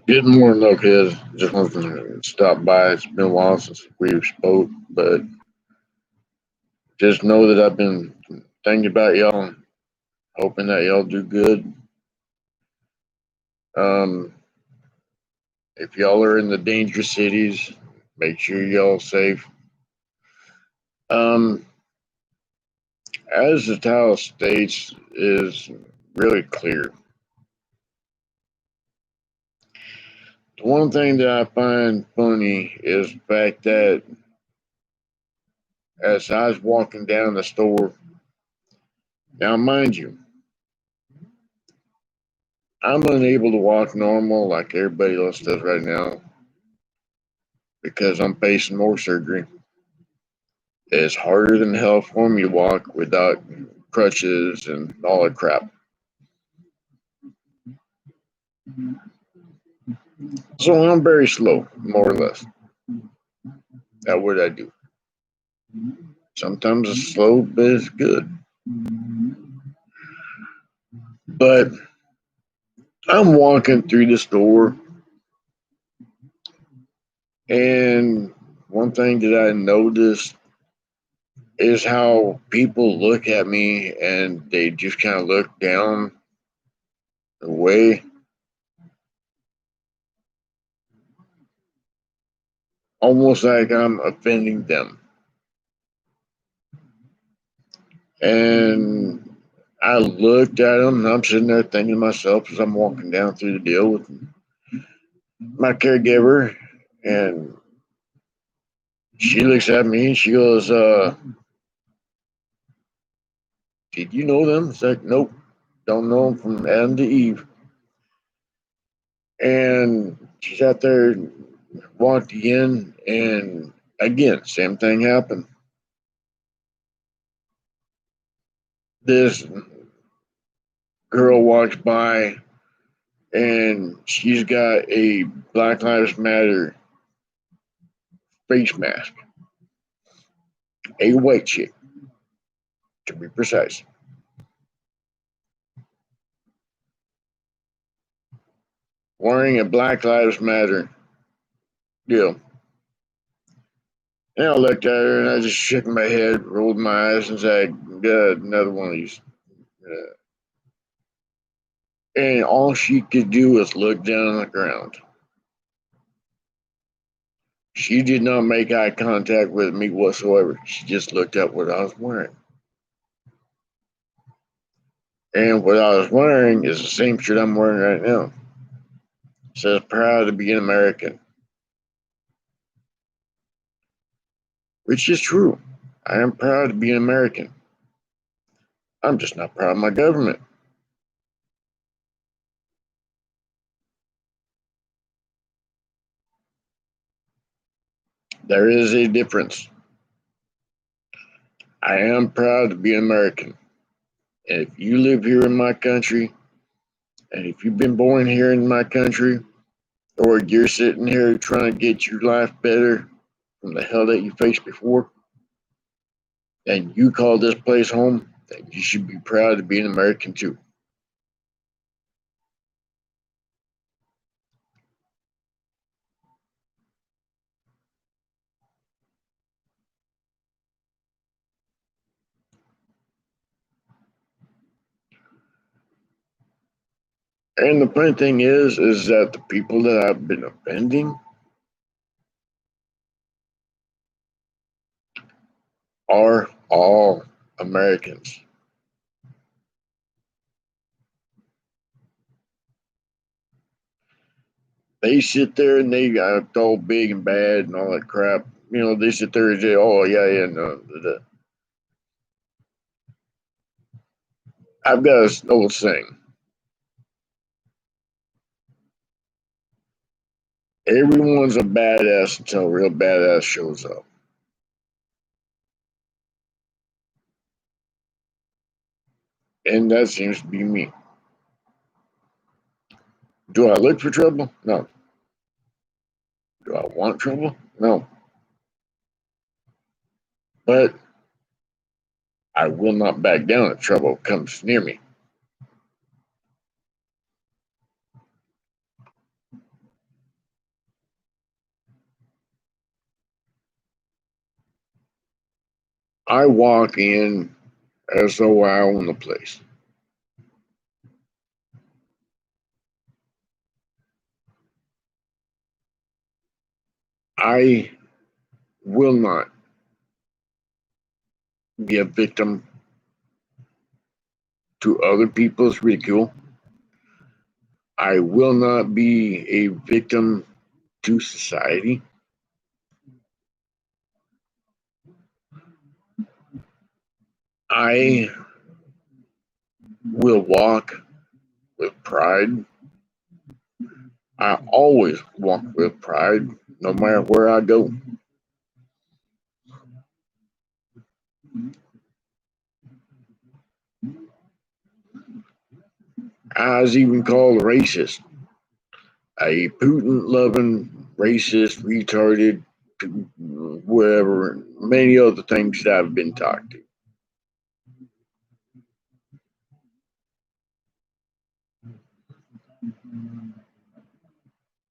Good morning, though, kids. Just wanted to stop by. It's been a while since we've spoke, but just know that I've been thinking about y'all, hoping that y'all do good. Um, if y'all are in the dangerous cities, make sure y'all safe. Um, as the title states, is really clear. The one thing that I find funny is the fact that as I was walking down the store, now mind you, I'm unable to walk normal like everybody else does right now because I'm facing more surgery. It's harder than hell for me to walk without crutches and all that crap. So I'm very slow, more or less. That's what I do. Sometimes it's slow, but it's good. But I'm walking through the store, and one thing that I noticed is how people look at me and they just kind of look down away, almost like I'm offending them. And I looked at them, and I'm sitting there thinking to myself as I'm walking down through the deal with my caregiver, and she looks at me and she goes, "Did you know them?" It's like, "Nope, don't know them from Adam to Eve." And she's out there, walked in, and again, same thing happened. This girl walks by, and she's got a Black Lives Matter face mask, a white chick, to be precise, wearing a Black Lives Matter deal. And I looked at her and I just shook my head, rolled my eyes, and said, "Good, another one of these." And all she could do was look down on the ground. She did not make eye contact with me whatsoever. She just looked at what I was wearing. And what I was wearing is the same shirt I'm wearing right now. It says proud to be an American, which is true. I am proud to be an American. I'm just not proud of my government. There is a difference. I am proud to be an American. And if you live here in my country, and if you've been born here in my country, or you're sitting here trying to get your life better from the hell that you faced before, and you call this place home, then you should be proud to be an American too. And the funny thing is that the people that I've been offending are all Americans. They sit there and they got all big and bad and all that crap. You know, they sit there and say, "Oh yeah, yeah, no." I've got an old saying: everyone's a badass until a real badass shows up. And that seems to be me. Do I look for trouble? No. Do I want trouble? No. But I will not back down if trouble comes near me. I walk in as though I own the place. I will not be a victim to other people's ridicule. I will not be a victim to society. I will walk with pride. I always walk with pride, no matter where I go. I was even called racist, a Putin loving, racist, retarded, whatever, many other things that I've been talked to.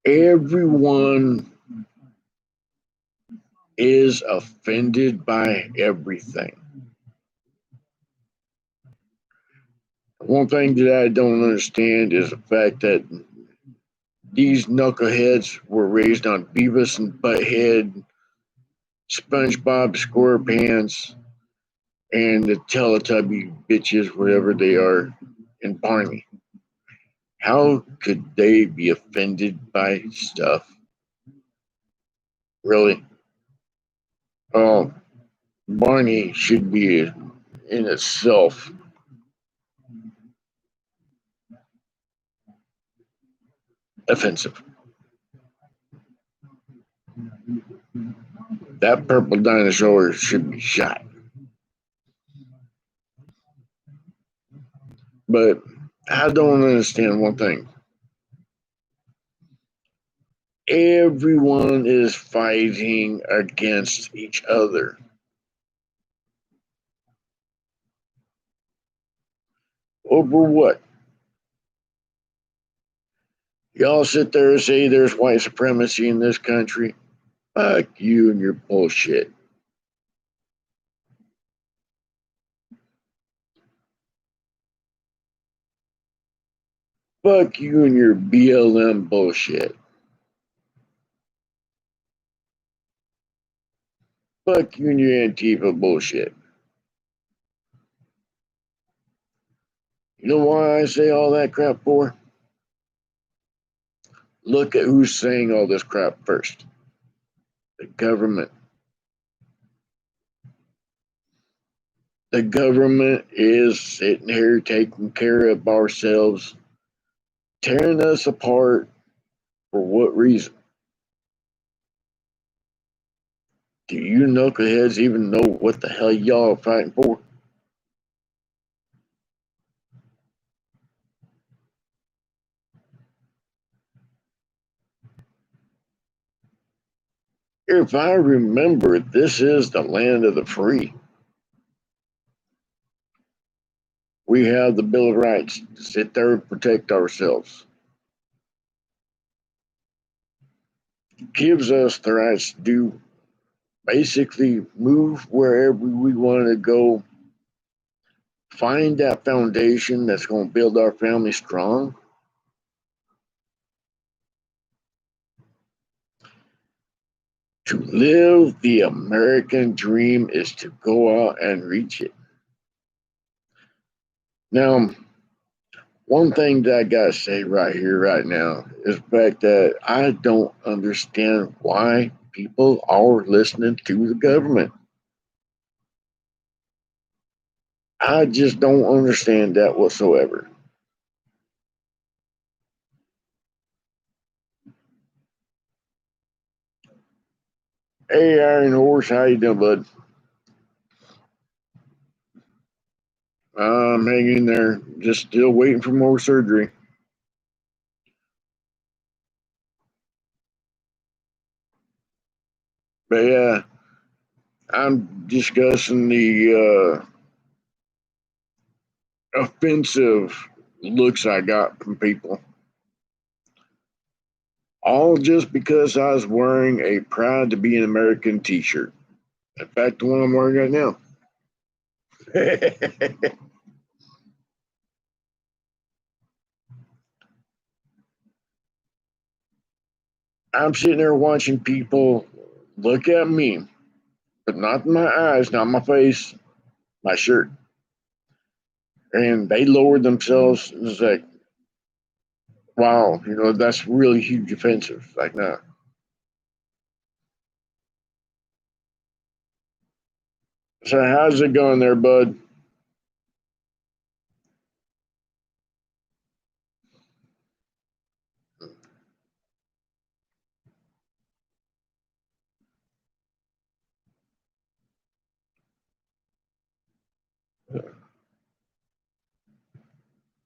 Everyone is offended by everything. One thing that I don't understand is the fact that these knuckleheads were raised on Beavis and Butthead, SpongeBob SquarePants, and the Teletubby bitches, whatever they are, and Barney. How could they be offended by stuff? Really? Oh, Barney should be in itself offensive. That purple dinosaur should be shot. But I don't understand one thing. Everyone is fighting against each other. Over what? Y'all sit there and say there's white supremacy in this country. Fuck you and your bullshit. Fuck you and your BLM bullshit. Fuck you and your Antifa bullshit. You know why I say all that crap for? Look at who's saying all this crap first. The government. The government is sitting here taking care of ourselves, tearing us apart for what reason? Do you knuckleheads even know what the hell y'all are fighting for? If I remember, this is the land of the free. We have the Bill of Rights to sit there and protect ourselves. It gives us the rights to do basically move wherever we want to go, find that foundation that's going to build our family strong. To live the American dream is to go out and reach it. Now, one thing that I gotta say right here, right now, is the fact that I don't understand why people are listening to the government. I just don't understand that whatsoever. Hey, Iron Horse, how you doing, bud? I'm hanging there, just still waiting for more surgery. But yeah, I'm discussing the offensive looks I got from people, all just because I was wearing a proud to be an American t-shirt. In fact, the one I'm wearing right now. I'm sitting there watching people look at me, but not my eyes, not my face, my shirt. And they lowered themselves. It's like, wow, that's really huge offensive. Like, nah. So how's it going there, bud?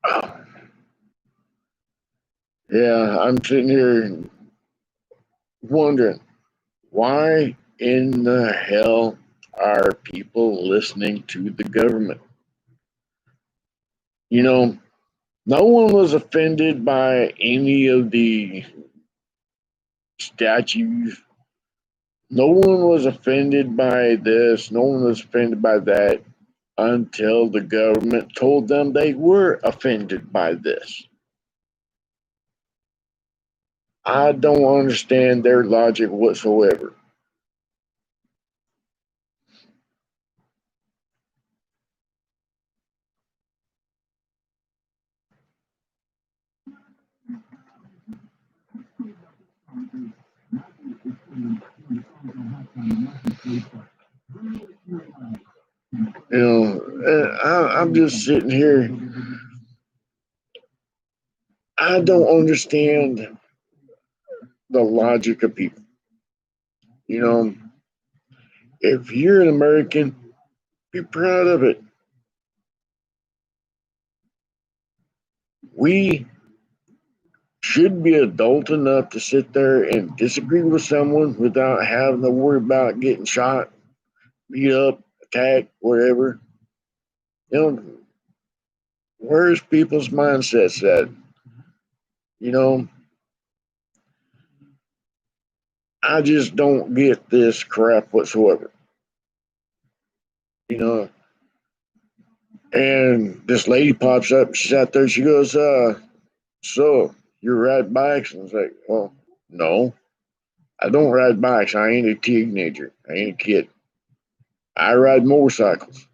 Oh, yeah, I'm sitting here wondering why in the hell are people listening to the government? You know, no one was offended by any of the statues. No one was offended by this. No one was offended by that until the government told them they were offended by this. I don't understand their logic whatsoever. I'm just sitting here. I don't understand the logic of people. You know, if you're an American, be proud of it. We should be adult enough to sit there and disagree with someone without having to worry about getting shot, beat up, attacked, whatever. You know, where's people's mindsets at? You know, I just don't get this crap whatsoever. You know, and this lady pops up, she's out there, she goes, so you ride bikes? And I was like, well, no, I don't ride bikes. I ain't a teenager. I ain't a kid. I ride motorcycles.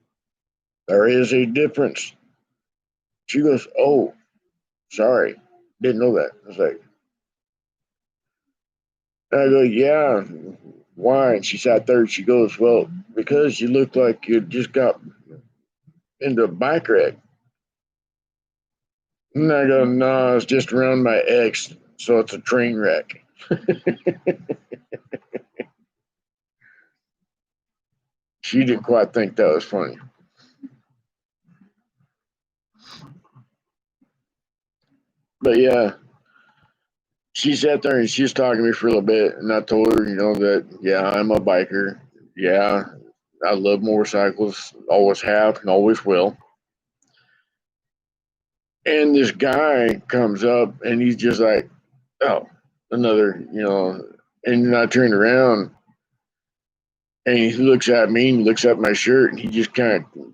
There is a difference. She goes, oh, sorry. Didn't know that. I was like, I go, yeah. Why? And she sat there and she goes, well, because you look like you just got into a bike wreck. And I go, no, it's just around my ex, so it's a train wreck. She didn't quite think that was funny. But yeah, she sat there and she was talking to me for a little bit, and I told her, that yeah, I'm a biker. Yeah, I love motorcycles, always have and always will. And this guy comes up and he's just like, oh, another, and I turned around and he looks at me and looks at my shirt and he just kind of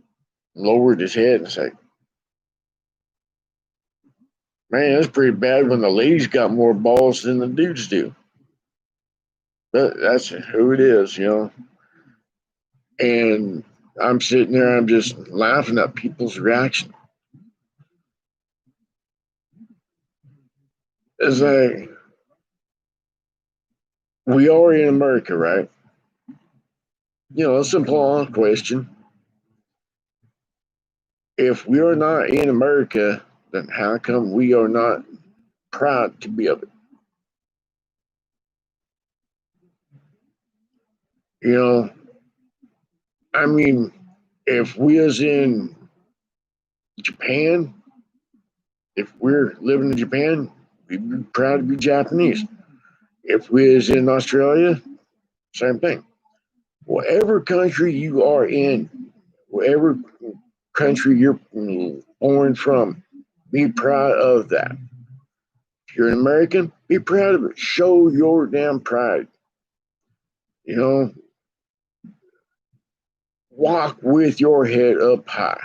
lowered his head and said, man, that's pretty bad when the ladies got more balls than the dudes do. But that's who it is. And I'm sitting there, I'm just laughing at people's reaction. It's like, we are in America, right? A simple question. If we are not in America, then how come we are not proud to be of it? You know, I mean, if we as in Japan, if we're living in Japan, we'd be proud to be Japanese. If we as in Australia, same thing. Whatever country you are in, whatever country you're born from. Be proud of that. If you're an American, be proud of it. Show your damn pride. You know, walk with your head up high.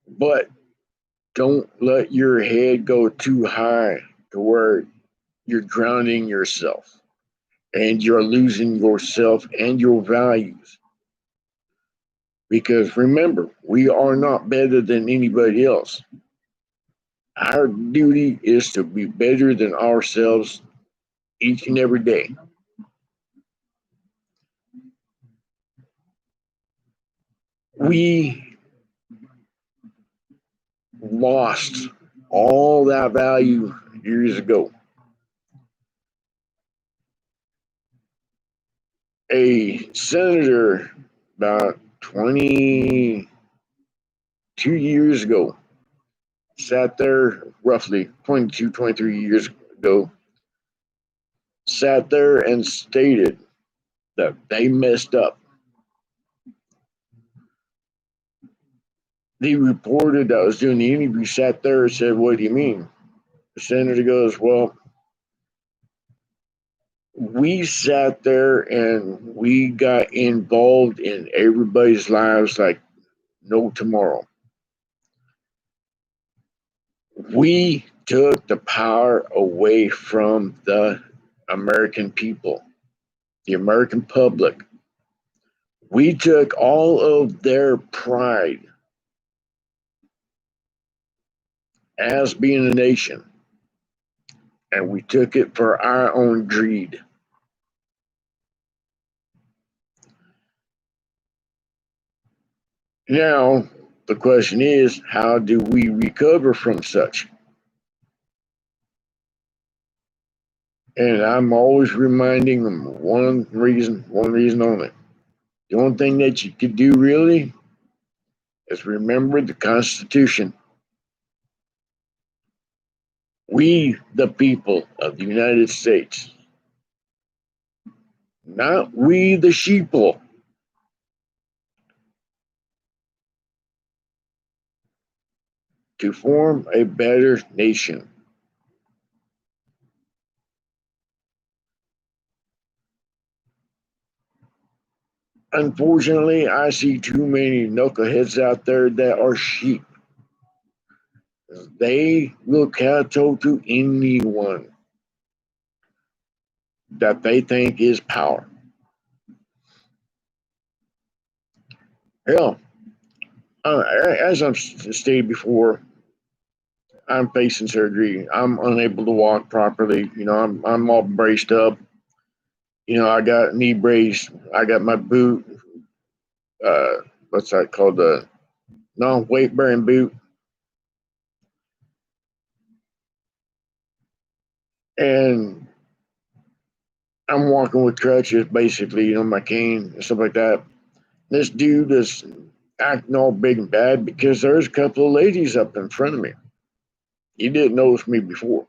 But don't let your head go too high to where you're drowning yourself and you're losing yourself and your values. Because remember, we are not better than anybody else. Our duty is to be better than ourselves each and every day. We lost all that value years ago. A senator about 22 years ago sat there, roughly 22, 23 years ago, sat there and stated that they messed up. The reporter that was doing the interview sat there and said, "What do you mean?" The senator goes, "Well, we sat there and we got involved in everybody's lives like no tomorrow. We took the power away from the American people, the American public. We took all of their pride as being a nation, and we took it for our own greed." Now, the question is, how do we recover from such? And I'm always reminding them one reason only. The only thing that you could do really is remember the Constitution. We, the people of the United States, not we, the sheeple, to form a better nation. Unfortunately, I see too many knuckleheads out there that are sheep. They will kowtow to anyone that they think is power. Hell, as I've stated before, I'm facing surgery. I'm unable to walk properly. I'm all braced up. I got knee brace. I got my boot. What's that called? The weight bearing boot. And I'm walking with crutches, basically. My cane and stuff like that. This dude is acting all big and bad because there's a couple of ladies up in front of me. He didn't notice me before.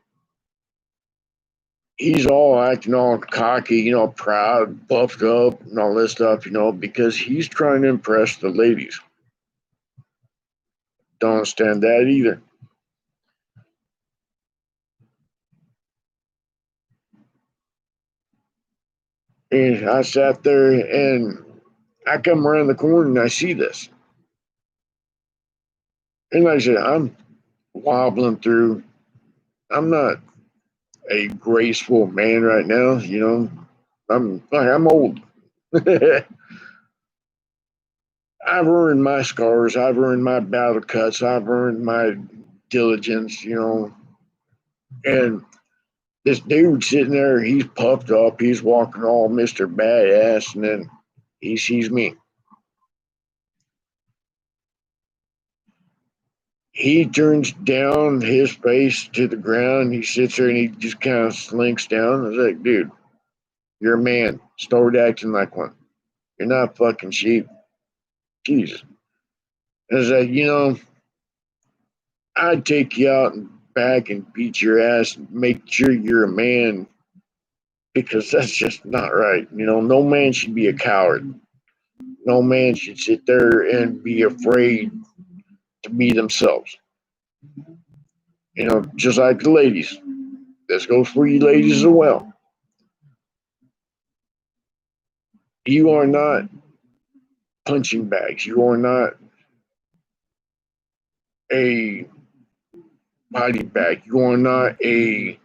He's all acting all cocky, proud, puffed up, and all this stuff, because he's trying to impress the ladies. Don't understand that either. And I sat there and I come around the corner and I see this. And like I said, I'm wobbling through. I'm not a graceful man right now, I'm old. I've earned my scars. I've earned my battle cuts. I've earned my diligence, And this dude sitting there, he's puffed up. He's walking all Mr. Badass, and then he sees me. He turns down his face to the ground. He sits there and he just kind of slinks down. I was like, "Dude, you're a man. Start acting like one. You're not fucking sheep." Jesus. I was like, I'd take you out and back and beat your ass and make sure you're a man, because that's just not right. No man should be a coward. No man should sit there and be afraid to be themselves. Just like the ladies. This goes for you ladies as well. You are not punching bags. You are not a body bag. You are not a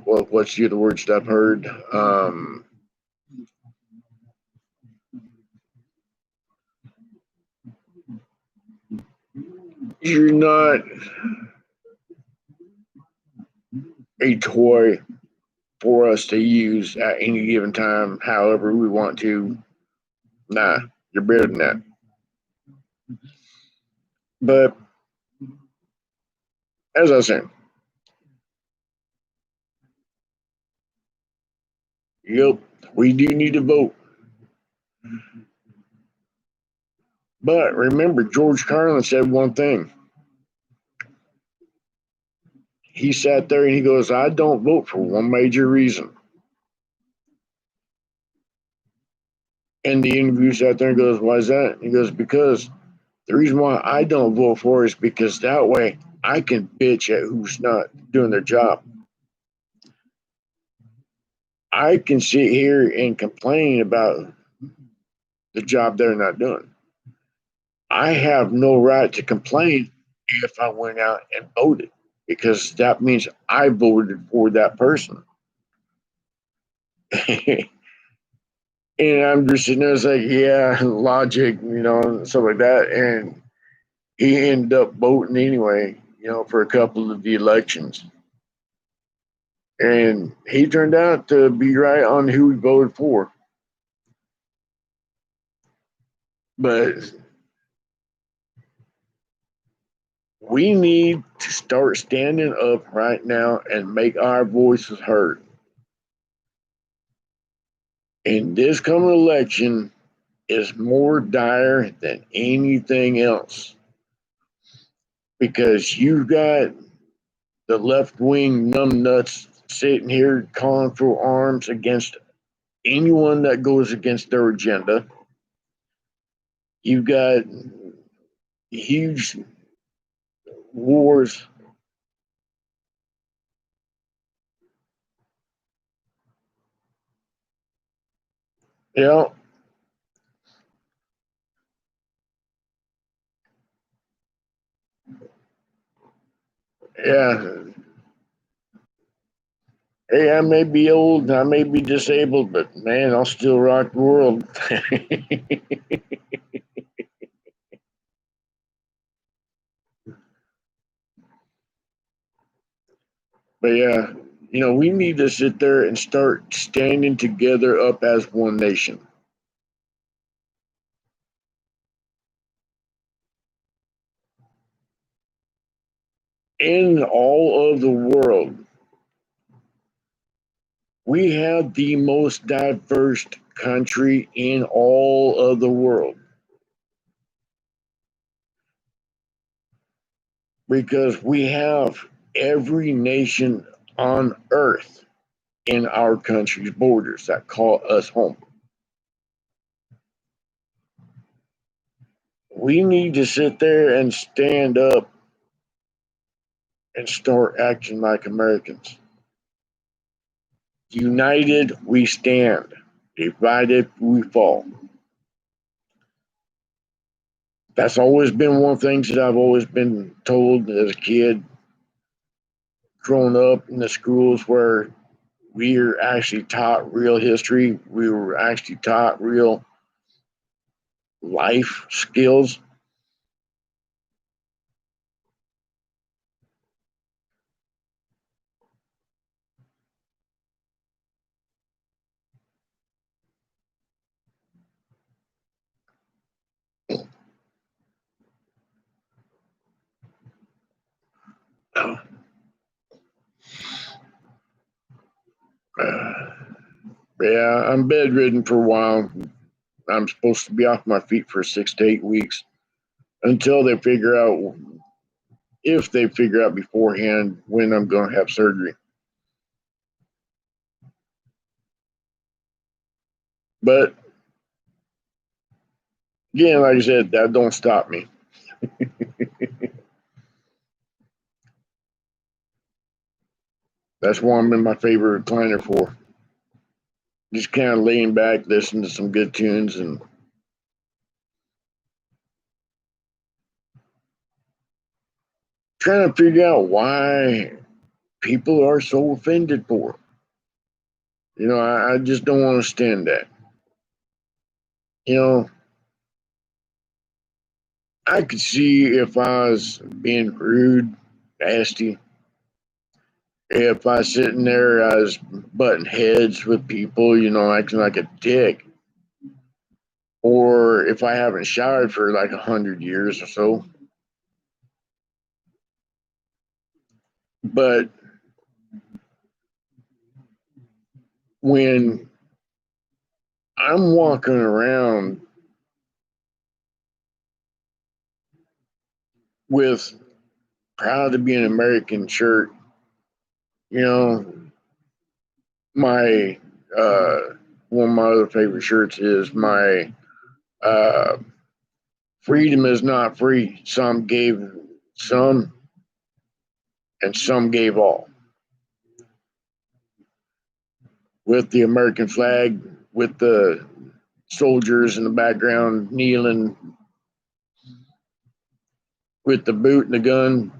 what's the other words that I've heard? You're not a toy for us to use at any given time, however we want to. Nah, you're better than that. But as I was saying, yep, we do need to vote. But remember, George Carlin said one thing. He sat there and he goes, I don't vote for one major reason. And the interview sat there and goes, why is that? He goes, because the reason why I don't vote for it is because that way I can bitch at who's not doing their job. I can sit here and complain about the job they're not doing. I have no right to complain if I went out and voted because that means I voted for that person. And I'm just sitting there, it's like, yeah, logic, stuff like that. And he ended up voting anyway, for a couple of the elections. And he turned out to be right on who he voted for. But we need to start standing up right now and make our voices heard. And this coming election is more dire than anything else because you've got the left wing numbnuts sitting here calling for arms against anyone that goes against their agenda. You've got huge wars. Yeah, yeah. Hey, I may be old, I may be disabled, but man, I'll still rock the world. But yeah, we need to sit there and start standing together up as one nation. In all of the world, we have the most diverse country in all of the world because we have every nation on earth in our country's borders that call us home. We need to sit there and stand up and start acting like Americans. United, we stand. Divided, we fall. That's always been one of the things that I've always been told as a kid, growing up in the schools where we were actually taught real history. We were actually taught real life skills. Yeah, I'm bedridden for a while. I'm supposed to be off my feet for 6 to 8 weeks until they figure out, if they figure out beforehand, when I'm going to have surgery. But Again, like I said, that don't stop me. That's why I'm in my favorite recliner for. Just kind of laying back, listening to some good tunes, and trying to figure out why people are so offended for. I just don't understand that. You know, I could see if I was being rude, nasty, if I was sitting there, I was butting heads with people, acting like a dick, or if I haven't showered for like 100 years or so. But when I'm walking around with proud to be an American shirt, you know, my one of my other favorite shirts is my uh, freedom is not free. Some gave some, and some gave all. With the American flag, with the soldiers in the background kneeling, with the boot and the gun.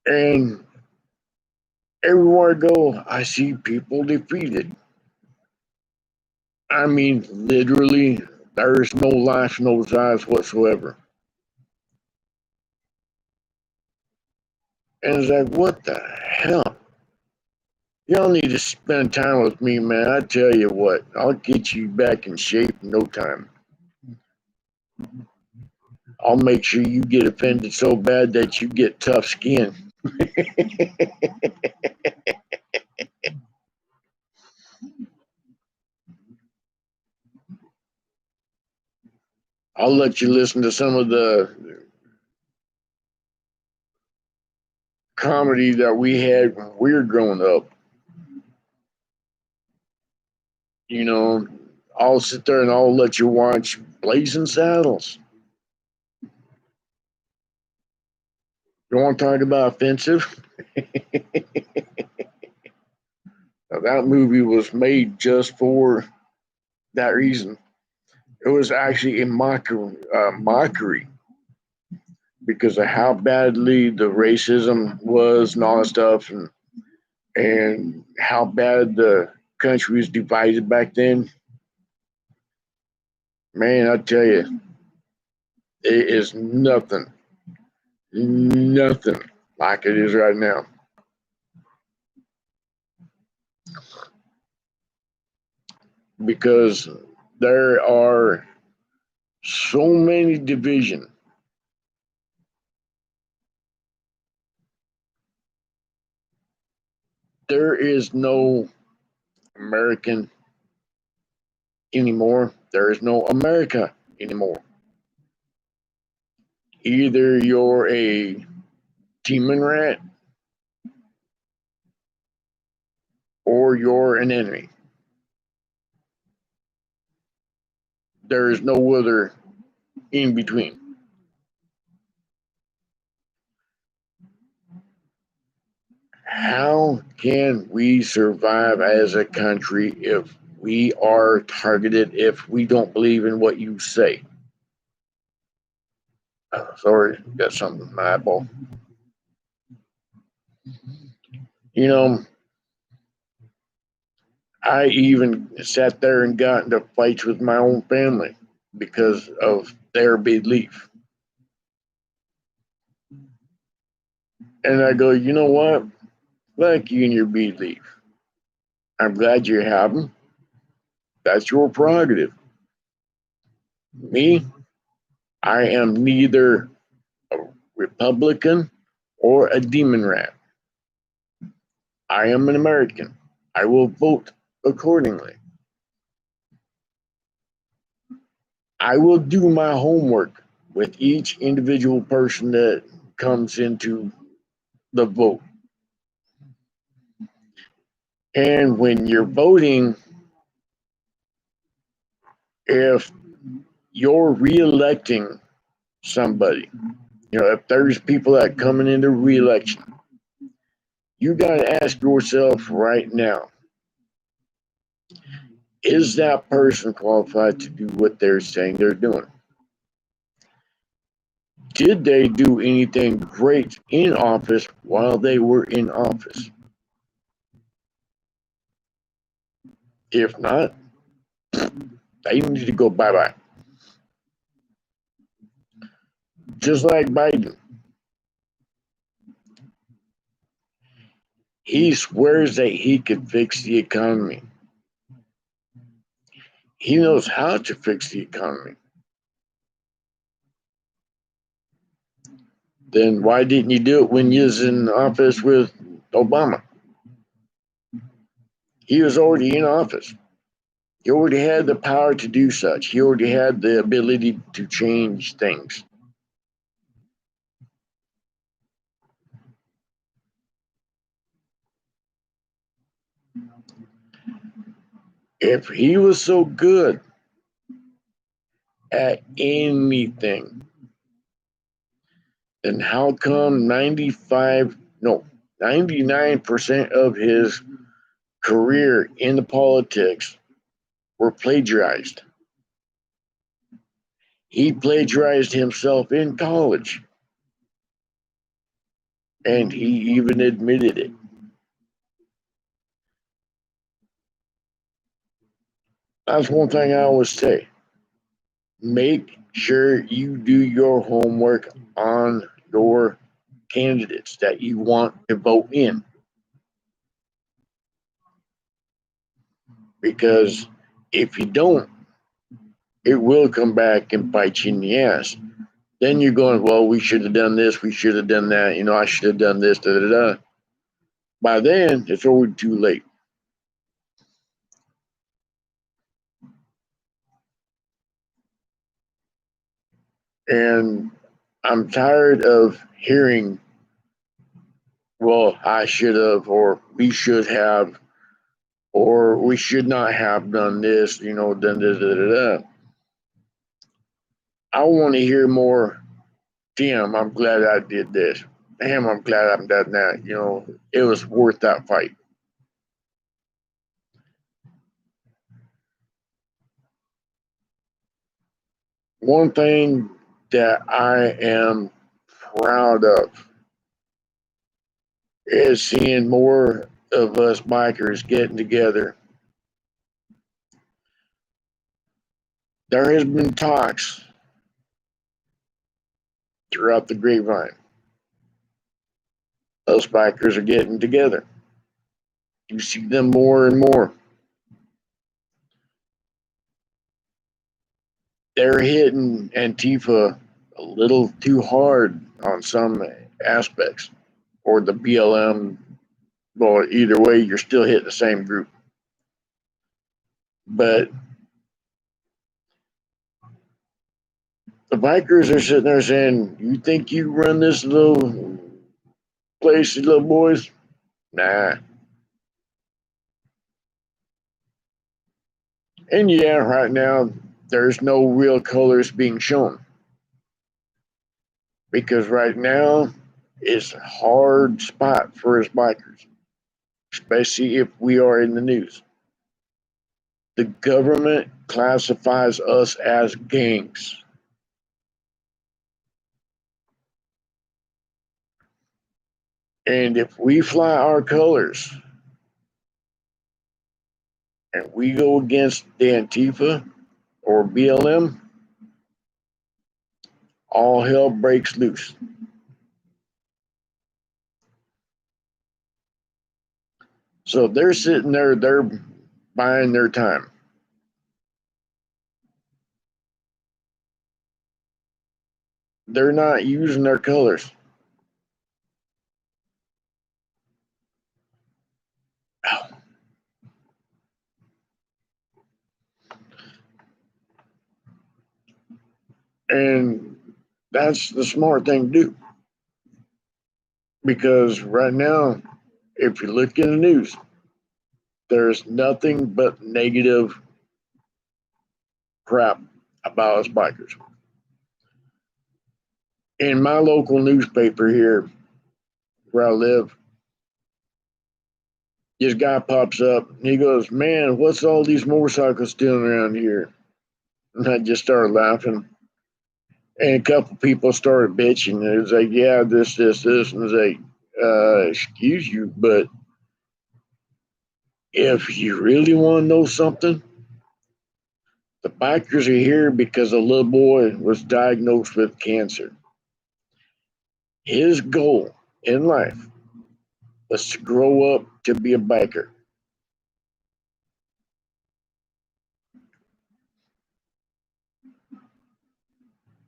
And everywhere I go, I see people defeated. I mean, literally, there's no life, no size whatsoever. And it's like, what the hell? Y'all need to spend time with me, man. I tell you what, I'll get you back in shape in no time. I'll make sure you get offended so bad that you get tough skin. I'll let you listen to some of the comedy that we had when we were growing up. You know, I'll sit there and I'll let you watch Blazing Saddles. You want to talk about offensive? Now, that movie was made just for that reason. It was actually a mockery because of how badly the racism was and all that stuff, and how bad the country was divided back then. Man, I tell you, it is nothing like it is right now. Because there are so many division. There is no American anymore. There is no America anymore. Either you're a demon rat or you're an enemy. There is no other in between. How can we survive as a country if we are targeted, if we don't believe in what you say? Sorry, got something in my eyeball. You know, I even sat there and got into fights with my own family because of their belief. And I go, you know what? Fuck you and your belief. I'm glad you have them. That's your prerogative. Me, I am neither a Republican or a demon rat. I am an American. I will vote accordingly. I will do my homework with each individual person that comes into the vote. And when you're voting, If you're reelecting somebody, if there's people that coming into reelection, you got to ask yourself right now, is that person qualified to do what they're saying they're doing? Did they do anything great in office while they were in office? If not, they need to go bye-bye. Just like Biden. He swears that he could fix the economy. He knows how to fix the economy. Then why didn't you do it when you was in office with Obama? He was already in office. He already had the power to do such. He already had the ability to change things. If he was so good at anything, then how come 99% of his career in the politics were plagiarized? He plagiarized himself in college, and he even admitted it. That's one thing I always say. Make sure you do your homework on your candidates that you want to vote in. Because if you don't, it will come back and bite you in the ass. Then you're going, well, we should have done this, we should have done that, I should have done this, da da da. By then, it's already too late. And I'm tired of hearing, well, I should have, or we should have, or we should not have done this, da da da da. I want to hear more. Damn, I'm glad I did this. Damn, I'm glad I've done that. It was worth that fight. One thing that I am proud of is seeing more of us bikers getting together. There has been talks throughout the grapevine. Us bikers are getting together. You see them more and more. They're hitting Antifa a little too hard on some aspects, or the BLM. Well, either way, you're still hitting the same group. But the bikers are sitting there saying, "You think you run this little place, little boys?" Nah. And yeah, right now, there's no real colors being shown. Because right now, it's a hard spot for us bikers, especially if we are in the news. The government classifies us as gangs. And if we fly our colors and we go against the Antifa or BLM, all hell breaks loose. So they're sitting there, they're buying their time. They're not using their colors. And that's the smart thing to do. Because right now, if you look in the news, there's nothing but negative crap about us bikers. In my local newspaper here where I live, this guy pops up and he goes, "Man, what's all these motorcycles doing around here?" And I just started laughing. And a couple people started bitching. It was like, "Yeah, this." And I was like, excuse you, but if you really want to know something, the bikers are here because a little boy was diagnosed with cancer. His goal in life was to grow up to be a biker.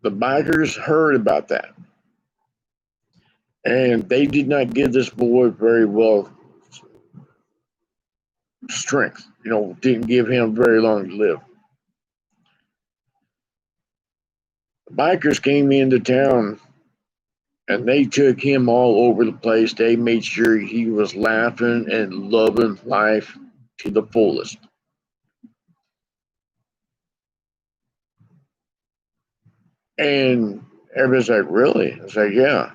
The bikers heard about that, and they did not give this boy very well strength. Didn't give him very long to live. The bikers came into town and they took him all over the place. They made sure he was laughing and loving life to the fullest. And everybody's like, "Really?" I was like, "Yeah."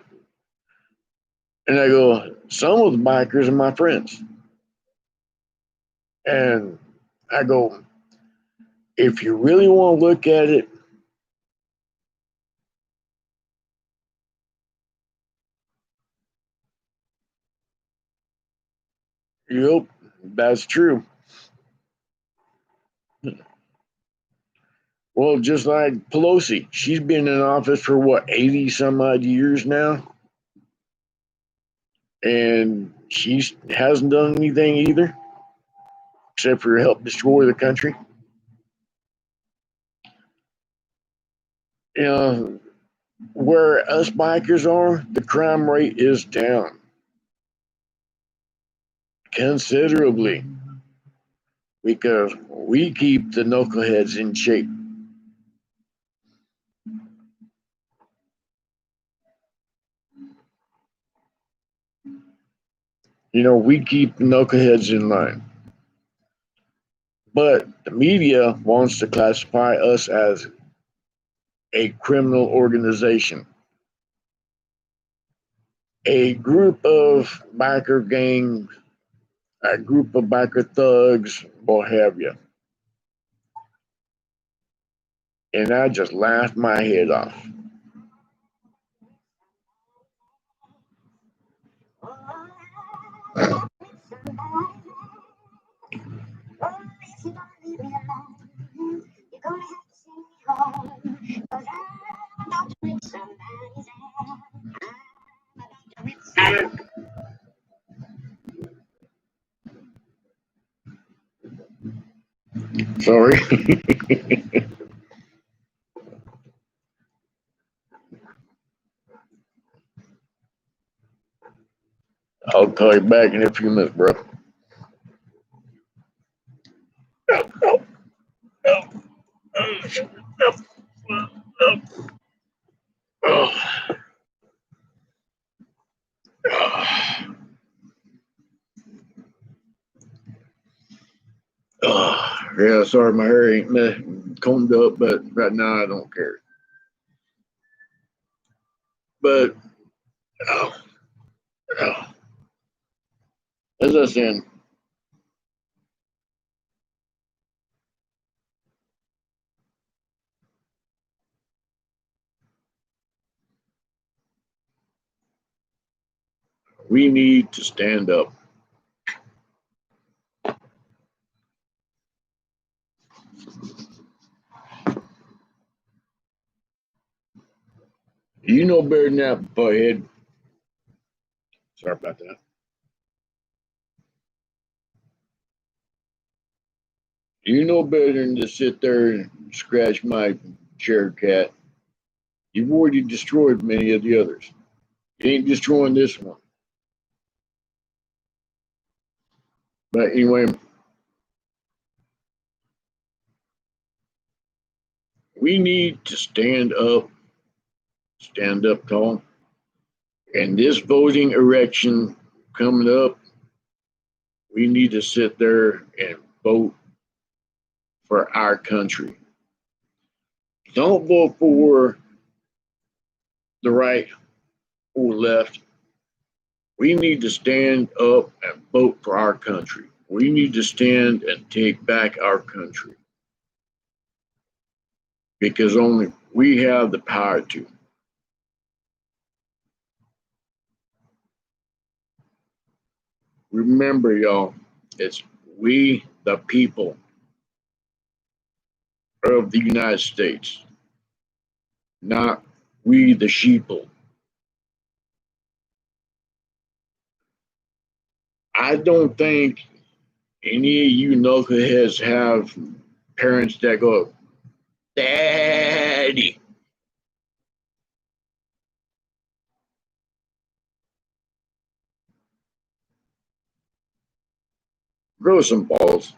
And I go, "Some of the bikers are my friends." And I go, "If you really want to look at it, yep, that's true." Well, just like Pelosi, she's been in office for what, 80 some odd years now? And she hasn't done anything either, except for help destroy the country. You know, where us bikers are, the crime rate is down considerably because we keep the knuckleheads in shape. We keep the knuckleheads in line. But the media wants to classify us as a criminal organization, a group of biker gangs, a group of biker thugs, what have you. And I just laughed my head off. Sorry. I'll call you back in a few minutes, bro. Yeah, sorry, my hair ain't combed up, but right now I don't care. But oh, oh, as I said, we need to stand up. You know better than that, butthead. Sorry about that. You know better than to sit there and scratch my chair cat. You've already destroyed many of the others. You ain't destroying this one. But anyway, we need to stand up tall. And this voting election coming up, we need to sit there and vote for our country. Don't vote for the right or left. We need to stand up and vote for our country. We need to stand and take back our country because only we have the power to. Remember, y'all, it's we, the people of the United States, not we, the sheeple. I don't think any of you knuckleheads have parents that go, Daddy, grow some balls.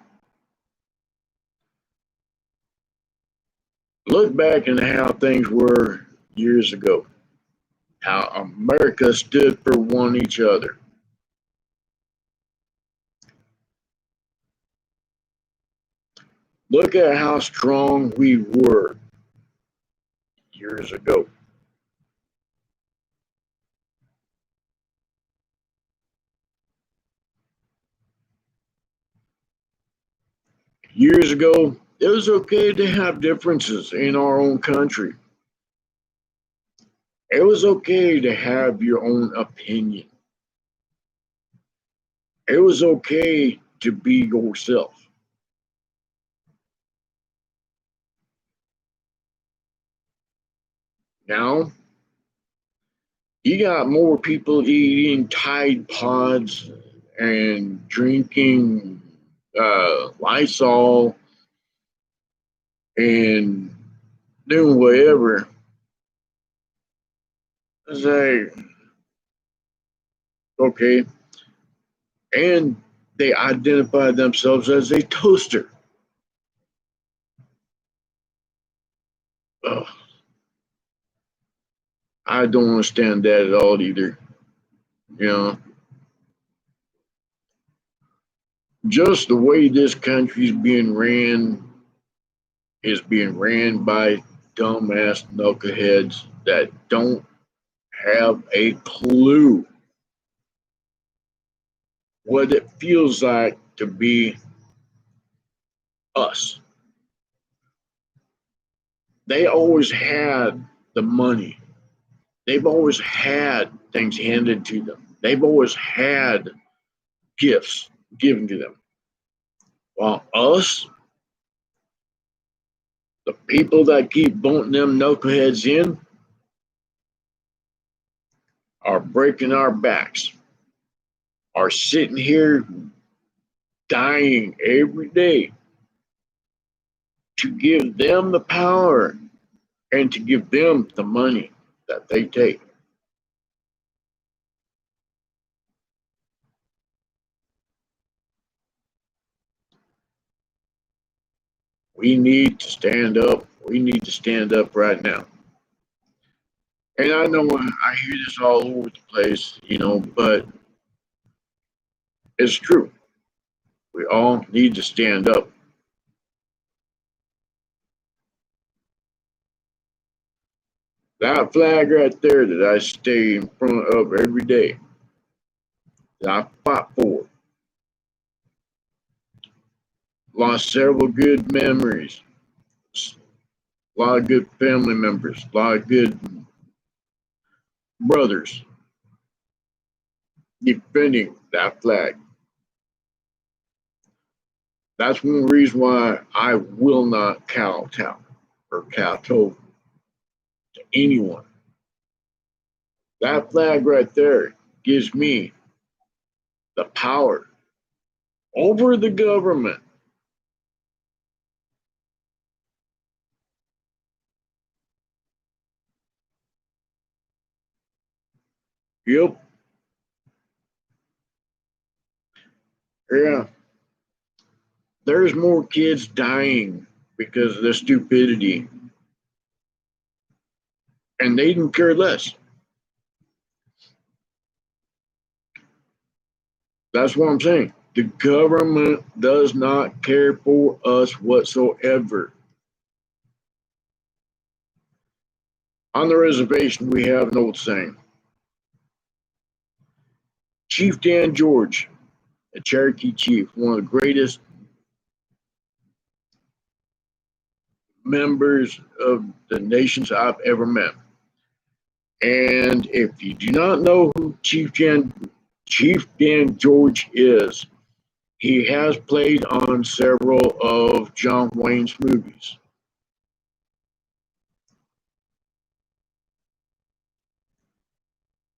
Look back and how things were years ago, how America stood for one each other. Look at how strong we were years ago. Years ago, it was okay to have differences in our own country. It was okay to have your own opinion. It was okay to be yourself. Now, you got more people eating Tide Pods and drinking Lysol and doing whatever. It's like, okay. And they identify themselves as a toaster. Ugh, I don't understand that at all either. You know, just the way this country's being ran is being ran by dumbass knuckleheads that don't have a clue what it feels like to be us. They always had the money. They've always had things handed to them. They've always had gifts given to them. While us, the people that keep voting them knuckleheads in, are breaking our backs, are sitting here dying every day to give them the power and to give them the money that they take. We need to stand up. We need to stand up right now. And I know I hear this all over the place, but it's true. We all need to stand up. That flag right there that I stay in front of every day, that I fought for, lost several good memories, a lot of good family members, a lot of good brothers defending that flag. That's one reason why I will not kowtow or kowtow to anyone. That flag right there gives me the power over the government. Yep. Yeah. There's more kids dying because of the stupidity, and they didn't care less. That's what I'm saying. The government does not care for us whatsoever. On the reservation, we have an old saying. Chief Dan George, a Cherokee chief, one of the greatest members of the nations I've ever met. And if you do not know who Chief Dan George is, he has played on several of John Wayne's movies.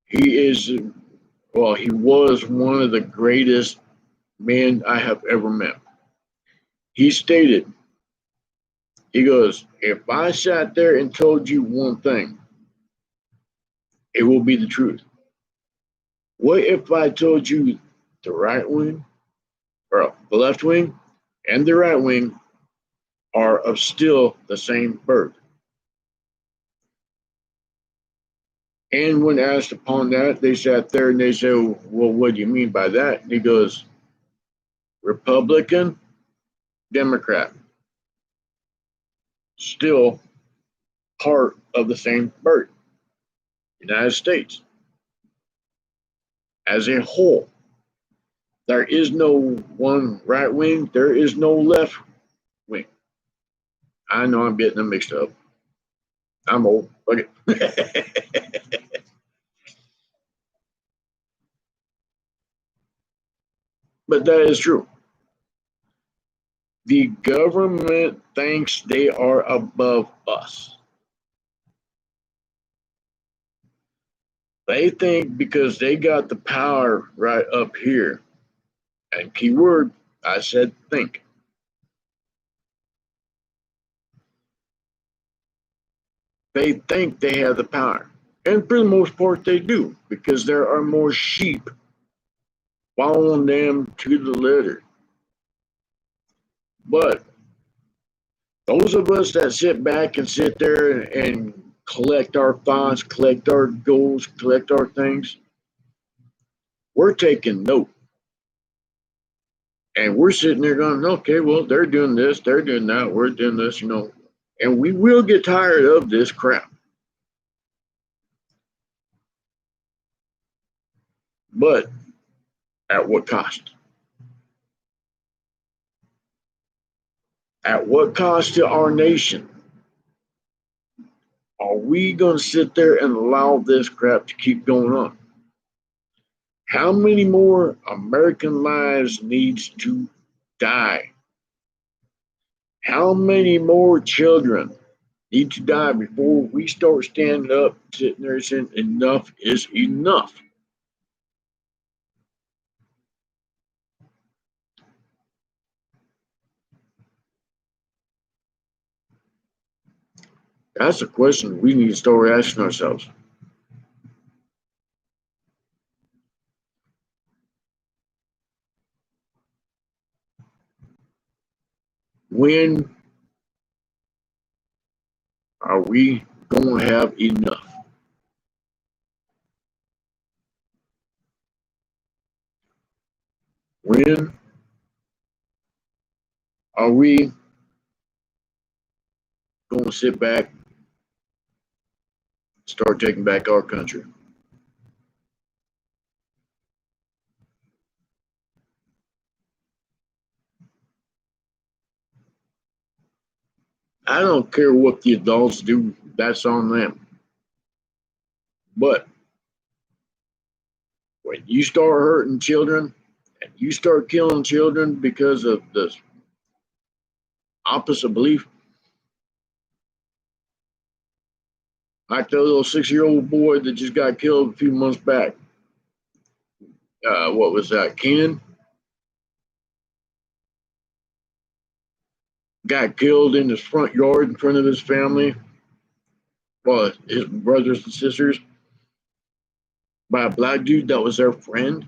He is, well, he was one of the greatest men I have ever met. He stated, he goes, if I sat there and told you one thing, it will be the truth. What if I told you the right wing, or the left wing, and the right wing are of still the same bird? And when asked upon that, they sat there and they said, well, what do you mean by that? And he goes, Republican, Democrat, still part of the same bird. United States as a whole. There is no one right wing, there is no left wing. I know I'm getting them mixed up. I'm old. Okay. But that is true. The government thinks they are above us. They think because they got the power right up here, and keyword, I said think. They think they have the power. And for the most part, they do, because there are more sheep following them to the litter. But those of us that sit back and sit there and collect our thoughts, collect our goals, collect our things, we're taking note. And we're sitting there going, okay, well, they're doing this, they're doing that, we're doing this, and we will get tired of this crap. But at what cost? At what cost to our nation? Are we going to sit there and allow this crap to keep going on? How many more American lives needs to die? How many more children need to die before we start standing up, sitting there saying enough is enough? That's a question we need to start asking ourselves. When are we going to have enough? When are we going to sit back, start taking back our country? I don't care what the adults do, that's on them. But when you start hurting children and you start killing children because of the opposite belief, like the little 6-year-old boy that just got killed a few months back. What was that? Kenan got killed in his front yard in front of his family, well, his brothers and sisters, by a black dude that was their friend,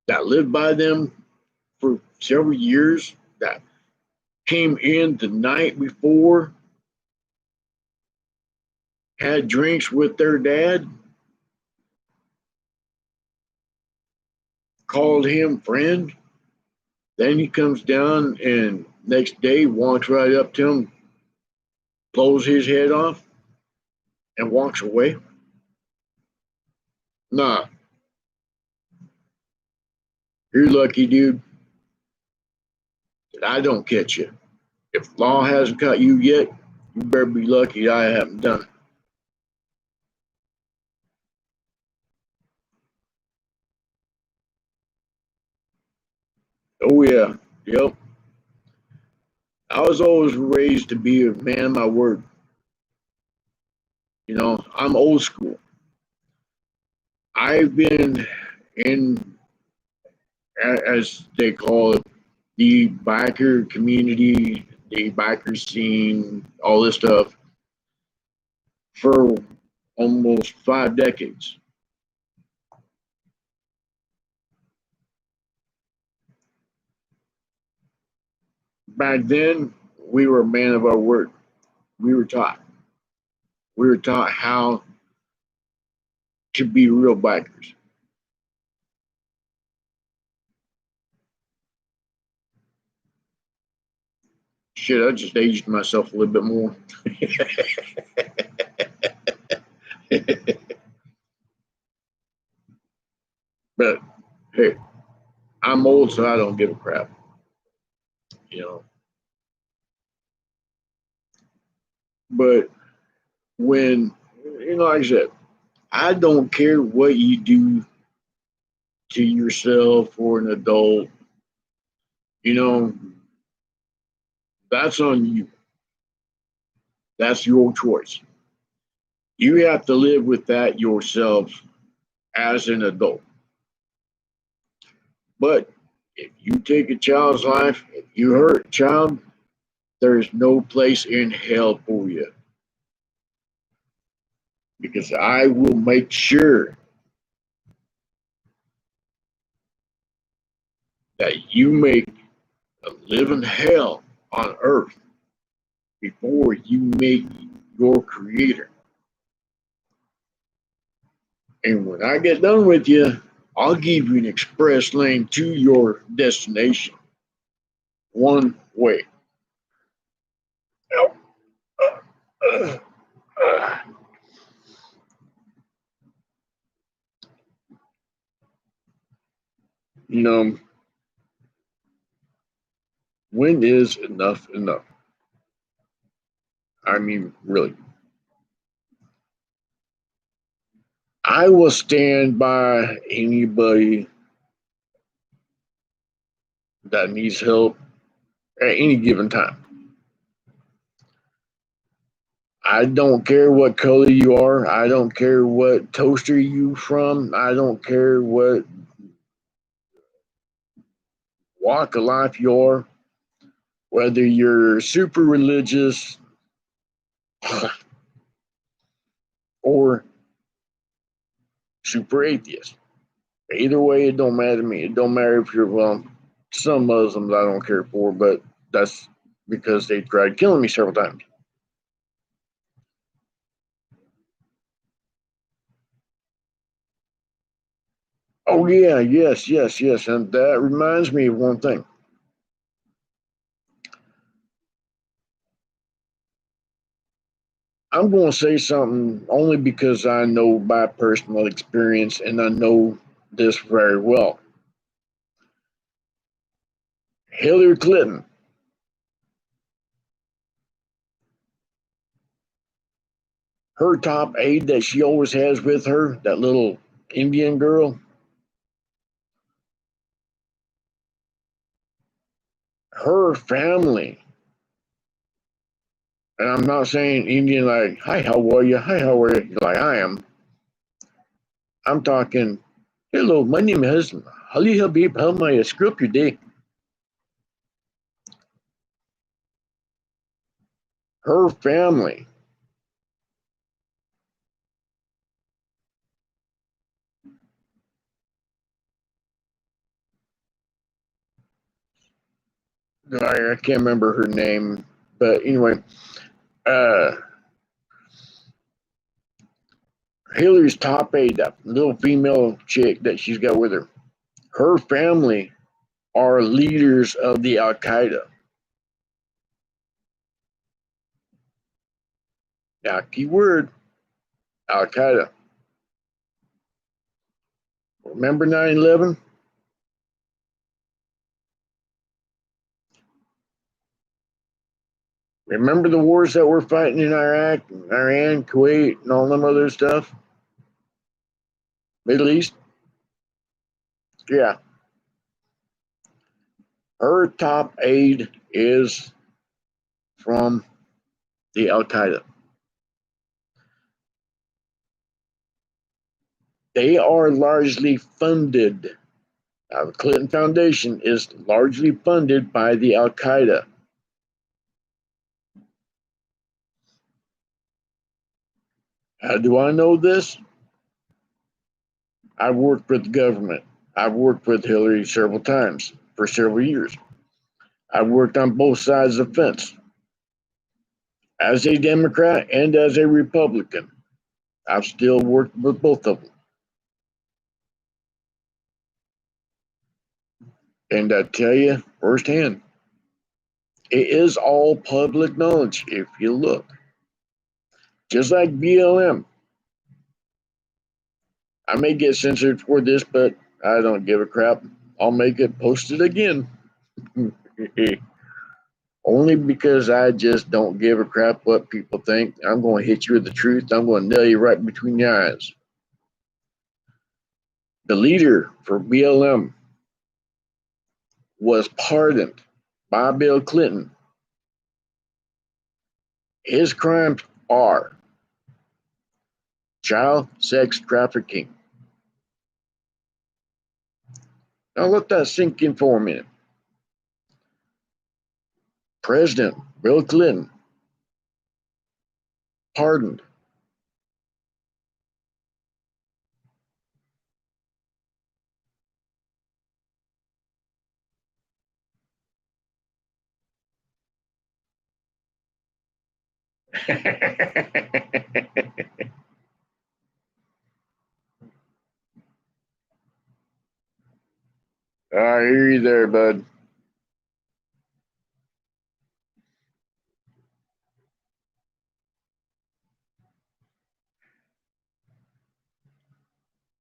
that lived by them for several years, that came in the night before, had drinks with their dad, called him friend. Then he comes down and next day walks right up to him, blows his head off, and walks away? Nah, you're lucky, dude, that I don't catch you. If law hasn't caught you yet, you better be lucky I haven't done it. Oh, yeah. Yep. I was always raised to be a man of my word. You know, I'm old school. I've been in, as they call it, the biker community, the biker scene, all this stuff for almost 5 decades. Back then, we were a man of our word. We were taught. We were taught how to be real bikers. Shit, I just aged myself a little bit more. But hey, I'm old, so I don't give a crap. You know. But when, like I said, I don't care what you do to yourself or an adult. You know, that's on you. That's your choice. You have to live with that yourself as an adult. But if you take a child's life, if you hurt a child, there's no place in hell for you. Because I will make sure that you make a living hell on earth before you make your creator. And when I get done with you, I'll give you an express lane to your destination. One way. You know, when is enough enough? I mean, really. I will stand by anybody that needs help at any given time. I don't care what color you are. I don't care what toaster you from. I don't care what walk of life you are. Whether you're super religious or super atheist. Either way, it don't matter to me. It don't matter if you're, well, some Muslims I don't care for, but that's because they tried killing me several times. Oh yeah, yes, yes, yes. And that reminds me of one thing. I'm going to say something only because I know by personal experience and I know this very well. Hillary Clinton, her top aide that she always has with her, that little Indian girl, her family, and I'm not saying Indian like, hi, how are you? Hi, how are you? Like I am. I'm talking, hello, my name is Ali Habib. How may I screw up your day? Her family, I can't remember her name, but anyway, uh, Hillary's top aide, that little female chick that she's got with her, her family are leaders of the Al Qaeda. Now, key word, Al Qaeda. Remember 9/11? Remember the wars that we're fighting in Iraq, Iran, Kuwait, and all them other stuff? Middle East? Yeah. Her top aide is from the Al Qaeda. They are largely funded. Now, the Clinton Foundation is largely funded by the Al Qaeda. How do I know this? I've worked with the government. I've worked with Hillary several times for several years. I've worked on both sides of the fence as a Democrat and as a Republican. I've still worked with both of them. And I tell you firsthand, it is all public knowledge if you look. Just like BLM. I may get censored for this, but I don't give a crap. I'll make it posted again. Only because I just don't give a crap what people think. I'm going to hit you with the truth. I'm going to nail you right between the eyes. The leader for BLM was pardoned by Bill Clinton. His crimes are child sex trafficking. Now let that sink in for a minute. President Bill Clinton pardoned. I hear you there, bud.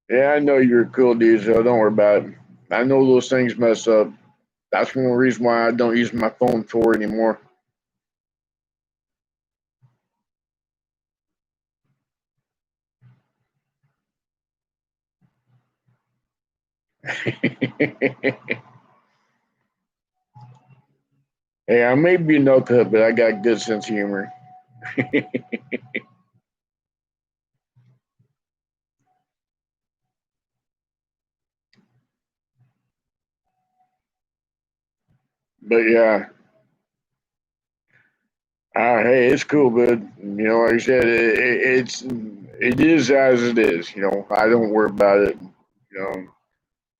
Yeah, I know you're a cool dude, so don't worry about it. I know those things mess up. That's one reason why I don't use my phone for anymore. Hey, I may be a nuthead, but I got a good sense of humor. But yeah, hey, it's cool, bud. You know, like I said, it is as it is. You know, I don't worry about it. You know,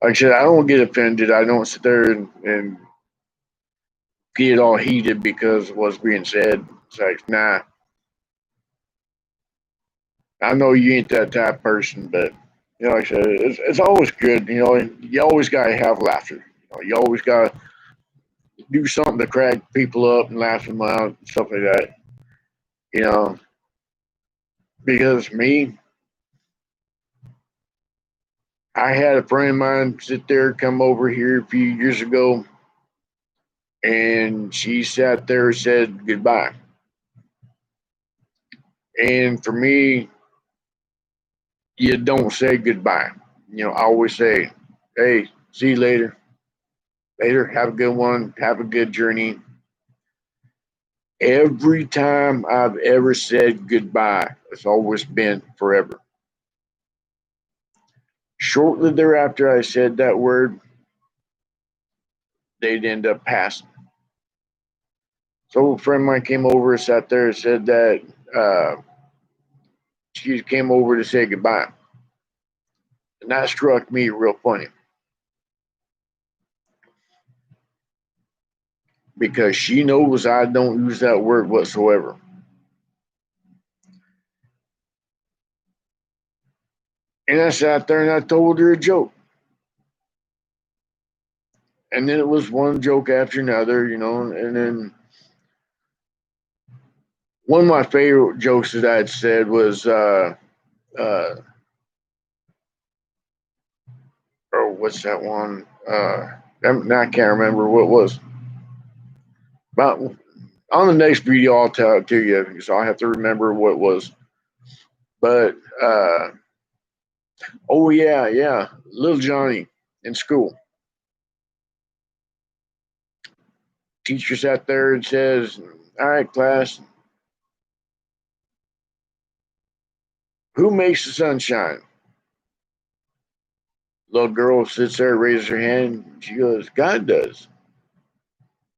like I said, I don't get offended. I don't sit there and get all heated because of what's being said. It's like, nah, I know you ain't that type of person, but you know, like I said, it's always good. You know, you always gotta have laughter. You know, you always gotta do something to crack people up and laugh them out, and stuff like that. You know, because me, I had a friend of mine sit there, come over here a few years ago, and she sat there and said goodbye. And for me, you don't say goodbye. You know, I always say, hey, see you later. Later, have a good one. Have a good journey. Every time I've ever said goodbye, it's always been forever. Shortly thereafter, I said that word, they'd end up passing. So a friend of mine came over, sat there, and said that she came over to say goodbye. And that struck me real funny because she knows I don't use that word whatsoever. And I sat there and I told her a joke. And then it was one joke after another, you know, and then One of my favorite jokes that I had said was, uh, oh, what's that one? Now I can't remember what it was. But on the next video, I'll tell it to you because I have to remember what it was. But oh yeah, little Johnny in school. Teacher sat there and says, "All right, class, who makes the sunshine?" Little girl sits there, raises her hand. She goes, "God does."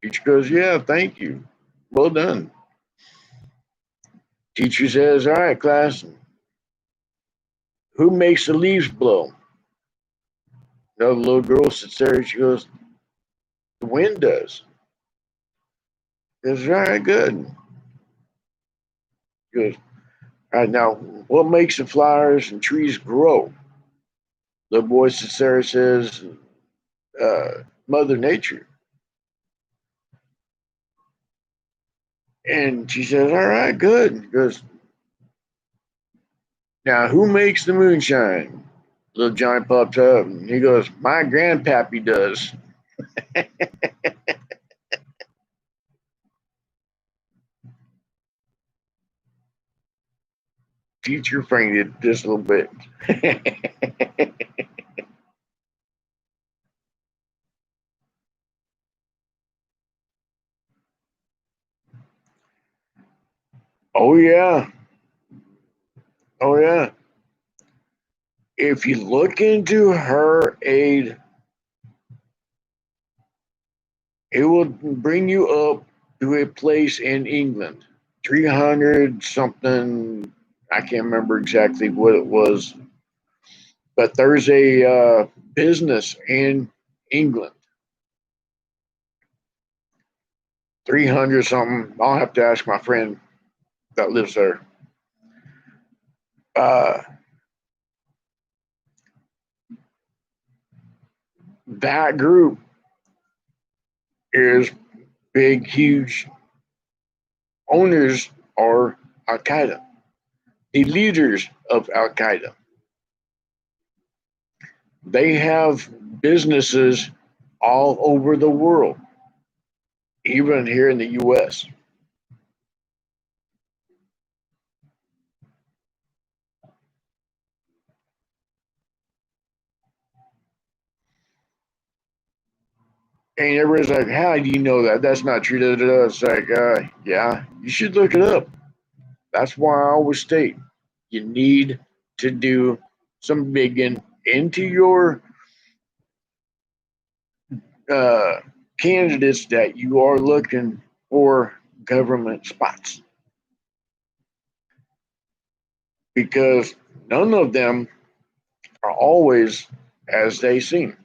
Teacher goes, "Yeah, thank you. Well done." Teacher says, "All right, class, who makes the leaves blow?" Another little girl sits there and she goes, "The wind does." She goes, "All right, good." She goes, "All right, now, what makes the flowers and trees grow?" The boy sits there and says, "Mother Nature." And she says, "All right, good." She goes, "Now, who makes the moonshine?" Little Johnny pops up and he goes, "My grandpappy does." Teacher fainted just a little bit. Oh, yeah. Oh, yeah. If you look into her aid, it will bring you up to a place in England. 300 something. I can't remember exactly what it was, but there's a business in England. 300 something. I'll have to ask my friend that lives there. Uh, that group is big, huge. Owners are Al Qaeda, the leaders of Al Qaeda. They have businesses all over the world, even here in the US. And everybody's like, "How do you know that? That's not true." Da, da, da. It's like, yeah, you should look it up. That's why I always state you need to do some digging into your uh, candidates that you are looking for government spots because none of them are always as they seem.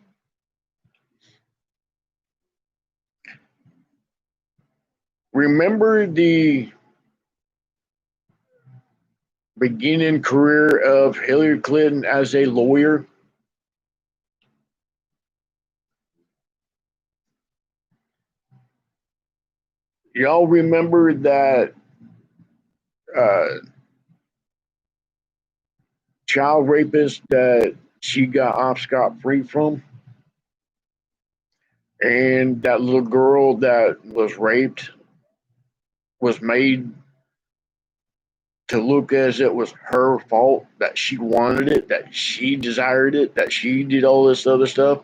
Remember the beginning career of Hillary Clinton as a lawyer? Y'all remember that uh, child rapist that she got off scot free from? And that little girl that was raped was made to look as it was her fault, that she wanted it, that she desired it, that she did all this other stuff.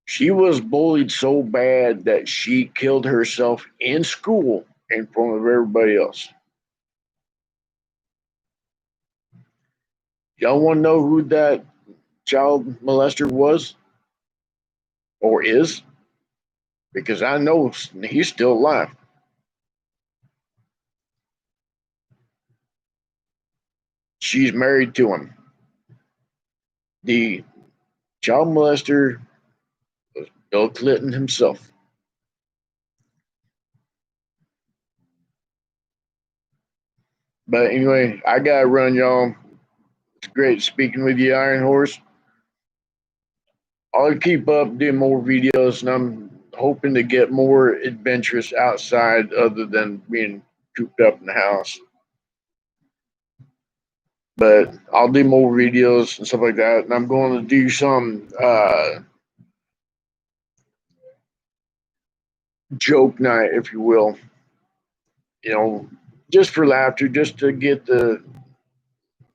She was bullied so bad that she killed herself in school in front of everybody else. Y'all want to know who that child molester was or is? Because I know he's still alive. She's married to him. The child molester was Bill Clinton himself. But anyway, I gotta run, y'all. It's great speaking with you, Iron Horse. I'll keep up doing more videos, and I'm hoping to get more adventurous outside other than being cooped up in the house. But I'll do more videos and stuff like that. And I'm going to do some joke night, if you will, just for laughter, just to get the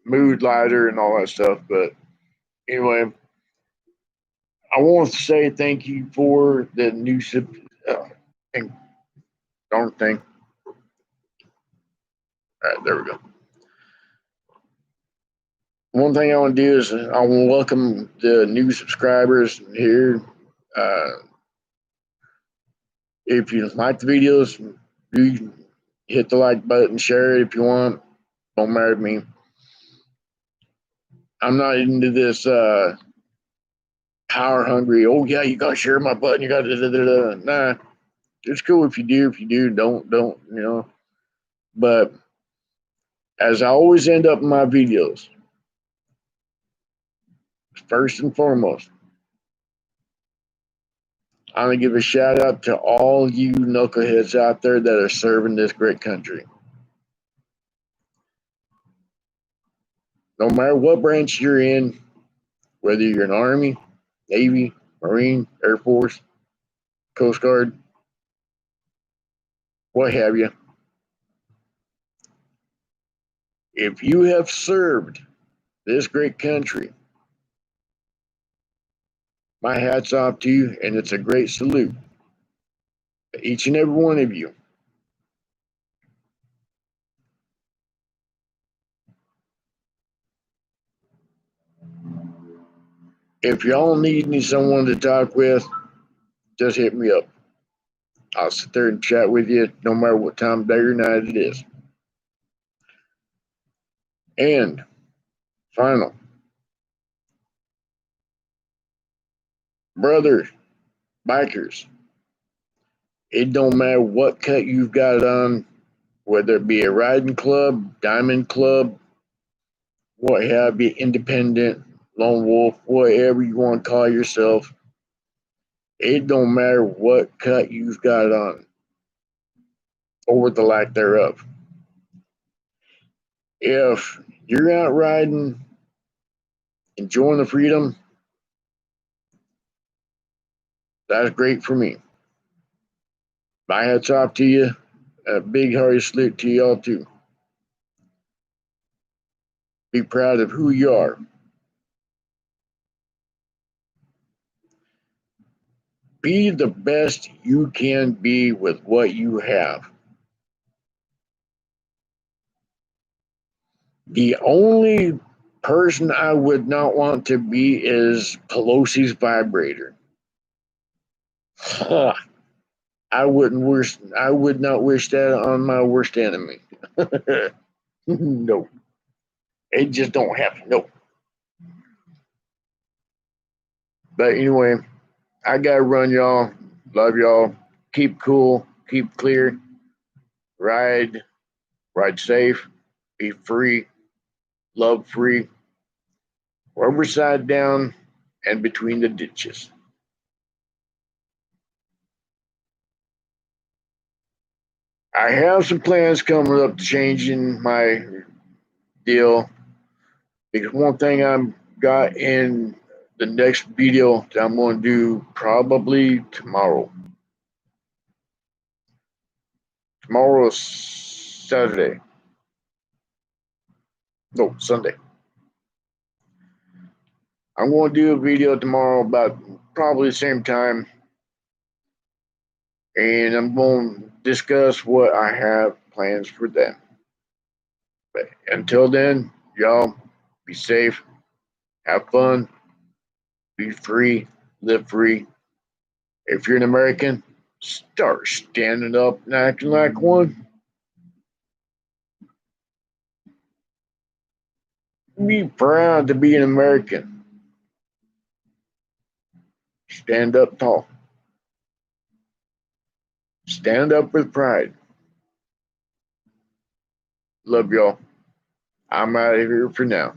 mood lighter and all that stuff. But anyway, I want to say thank you for the new thing. Darn thing. All right, there we go. One thing I want to do is I want to welcome the new subscribers here. Uh, if you like the videos, you hit the like button, share it if you want. Don't matter to me. I'm not into this power hungry. Oh yeah, you gotta share my button. You gotta nah. It's cool if you do. If you do, don't. But as I always end up in my videos, first and foremost, I'm gonna give a shout out to all you knuckleheads out there that are serving this great country. No matter what branch you're in, whether you're in Army, Navy, Marine, Air Force, Coast Guard, what have you, if you have served this great country, my hat's off to you, and it's a great salute to each and every one of you. If y'all need me someone to talk with, just hit me up. I'll sit there and chat with you no matter what time of day or night it is. And final, brothers, bikers, it don't matter what cut you've got on, whether it be a riding club, diamond club, what have you, independent, lone wolf, whatever you want to call yourself. It don't matter what cut you've got on, or the lack thereof. If you're out riding, enjoying the freedom, that's great for me. My hat's off to you. A big hearty salute to y'all too. Be proud of who you are. Be the best you can be with what you have. The only person I would not want to be is Pelosi's vibrator. I would not wish that on my worst enemy. No. It just don't happen. No. But anyway, I gotta run, y'all. Love y'all. Keep cool. Keep clear. Ride safe. Be free. Love free. Rubber side down and between the ditches. I have some plans coming up to changing my deal, because one thing I've got in the next video that I'm going to do probably tomorrow. Tomorrow is Saturday. No, Sunday. I'm going to do a video tomorrow about probably the same time, and I'm going to discuss what I have plans for them. But until then, y'all be safe, have fun, be free, live free. If you're an American, start standing up and acting like one. Be proud to be an American. Stand up tall. Stand up with pride. Love y'all. I'm out of here for now.